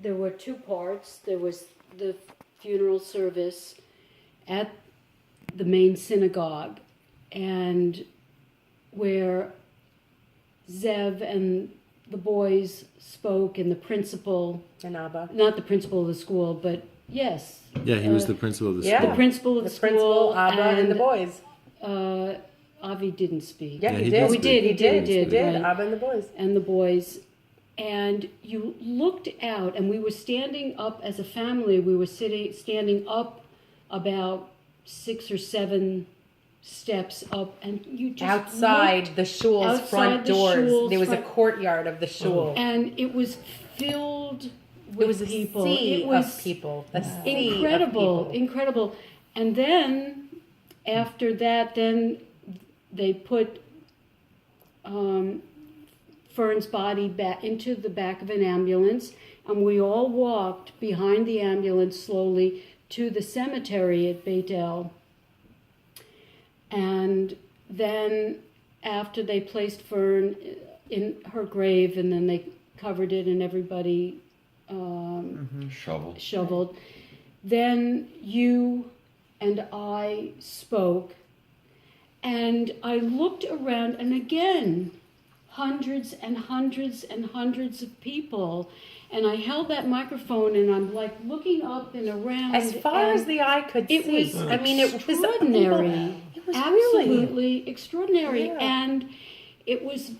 there were two parts. There was the funeral service at the main synagogue, and where Zev and the boys spoke, and the principal, And Abba. not the principal of the school, but yes. Yeah, he was the principal of the yeah. school. The principal of the, school. Principal, Abba, and the boys. Avi didn't speak. Yeah, Yeah, he he did. did We did, he did, He did. right. Abba and the boys. And the boys. And you looked out, and we were standing up as a family. We were standing up about 6 or 7 steps up, and you just Outside looked the shul's outside front the doors. shul's There was a front- courtyard of the shul. and it was filled with It was a people. sea It was of people. A sea incredible, of people. incredible. And then after that, then they put Fern's body back into the back of an ambulance, and we all walked behind the ambulance slowly to the cemetery at Beit El. And then after they placed Fern in her grave, and then they covered it, and everybody shoveled. Then you and I spoke, and I looked around, and again, hundreds and hundreds and hundreds of people, and I held that microphone, and I'm like looking up and around. As far and as the eye could it see. was I mean, it was extraordinary. It was Absolutely extraordinary, Yeah. and it was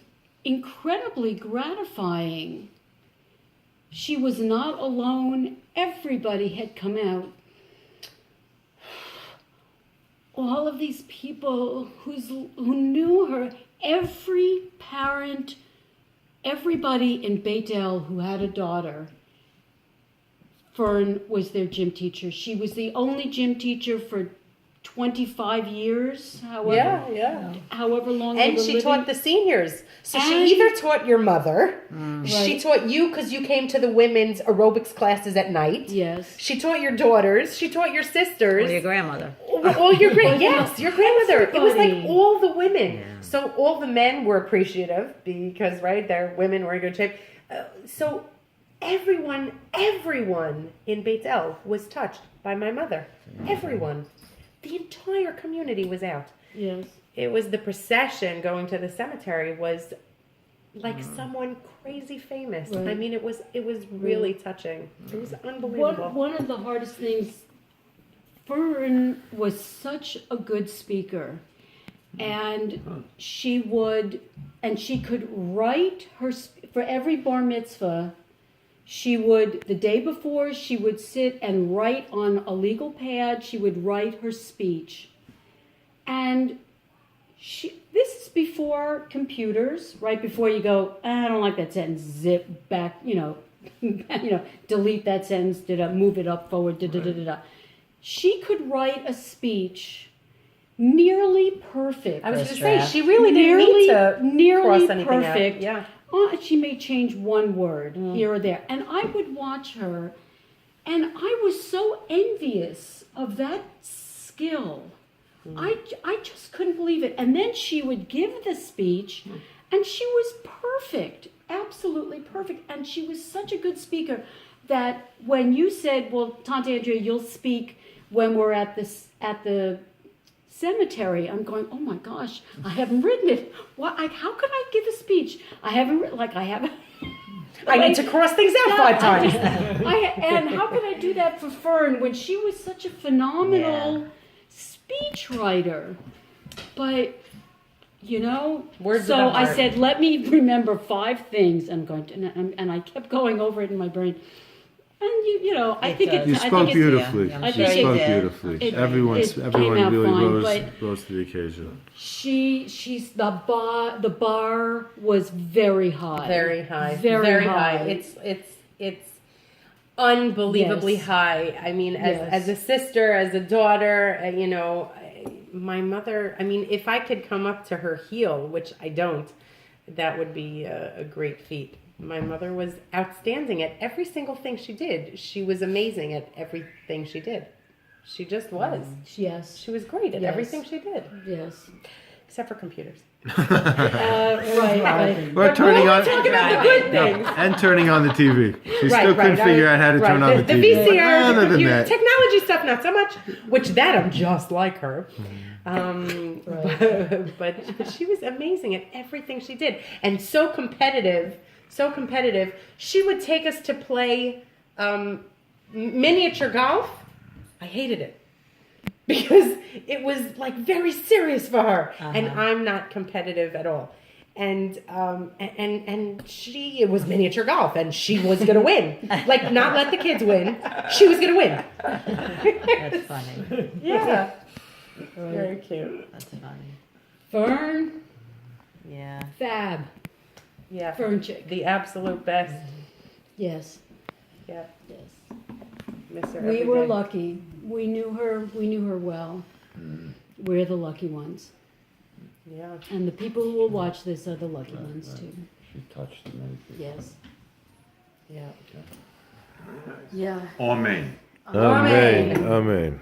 incredibly gratifying. She was not alone. Everybody had come out. All of these people who knew her, every parent, everybody in Beit El who had a daughter, Fern was their gym teacher. She was the only gym teacher for 25 years, however long they And were she living. taught the seniors. So And- she either taught your mother, she Right. taught you because you came to the women's aerobics classes at night. Yes. She taught your daughters. She taught your sisters. Or your grandmother. All your yes, your grandmother. It was like Everybody. all the women. So all the men were appreciative because they're women, were in good shape. So everyone in Beit El was touched by my mother. Everyone. The entire community was out. Yes. It was the procession going to the cemetery was like someone crazy famous. Right. I mean, it was really touching. It was unbelievable. One of the hardest things, Fern was such a good speaker, and she could write for every bar mitzvah. She would, the day before, she would sit and write on a legal pad. She would write her speech. And this is before computers, right before you go, I don't like that sentence, zip back, delete that sentence, move it up, forward, da. She could write a speech nearly perfect. I was going to First say, draft. she really didn't need to nearly cross anything perfect. out. Yeah. She may change one word here or there. And I would watch her, and I was so envious of that skill. I just couldn't believe it. And then she would give the speech, and she was perfect, absolutely perfect. And she was such a good speaker that when you said, well, Tante Andrea, you'll speak when we're at the cemetery, I'm going, oh my gosh, I haven't written it. How could I give a speech? I haven't. I need to cross things out 5 times. And how could I do that for Fern when she was such a phenomenal speech writer? But Words so of the I heart. said, let me remember 5 things. I'm going to, and I kept going over it in my brain. And I think does. it. You I spoke think beautifully. Yeah, I You think it spoke did. beautifully. It Everyone came out really fine, rose to the occasion. She's the bar was very high. Very high. Very high. It's unbelievably Yes. high. I mean, Yes. as a sister, as a daughter, my mother, I mean, if I could come up to her heel, which I don't, that would be a great feat. My mother was outstanding at every single thing she did. She was amazing at everything she did. She just was. Yes. She was great at Yes. everything she did. Yes. except for computers. Right. We're turning on Talk about the good things. and turning on the TV. She Right, still couldn't right. figure out how to turn on the The TV. VCR, Other the than computer, that, technology stuff, not so much. Which that I'm just like her. But she was amazing at everything she did, and so competitive. So competitive. She would take us to play miniature golf. I hated it because it was like very serious for her, and I'm not competitive at all. And it was miniature golf, and she was gonna win. Like, not let the kids win. She was gonna win. That's funny. Yeah. Very cute. That's funny. Fern, Yeah. fab. Yeah. Fern chick. The absolute best. Yes. Yeah. Yes. Miss her We every were day. lucky. We knew her well. We're the lucky ones. Yeah. And the people who will watch this are the lucky ones too. She touched many people. Yes. Yeah. Yeah. Amen. Amen. Amen.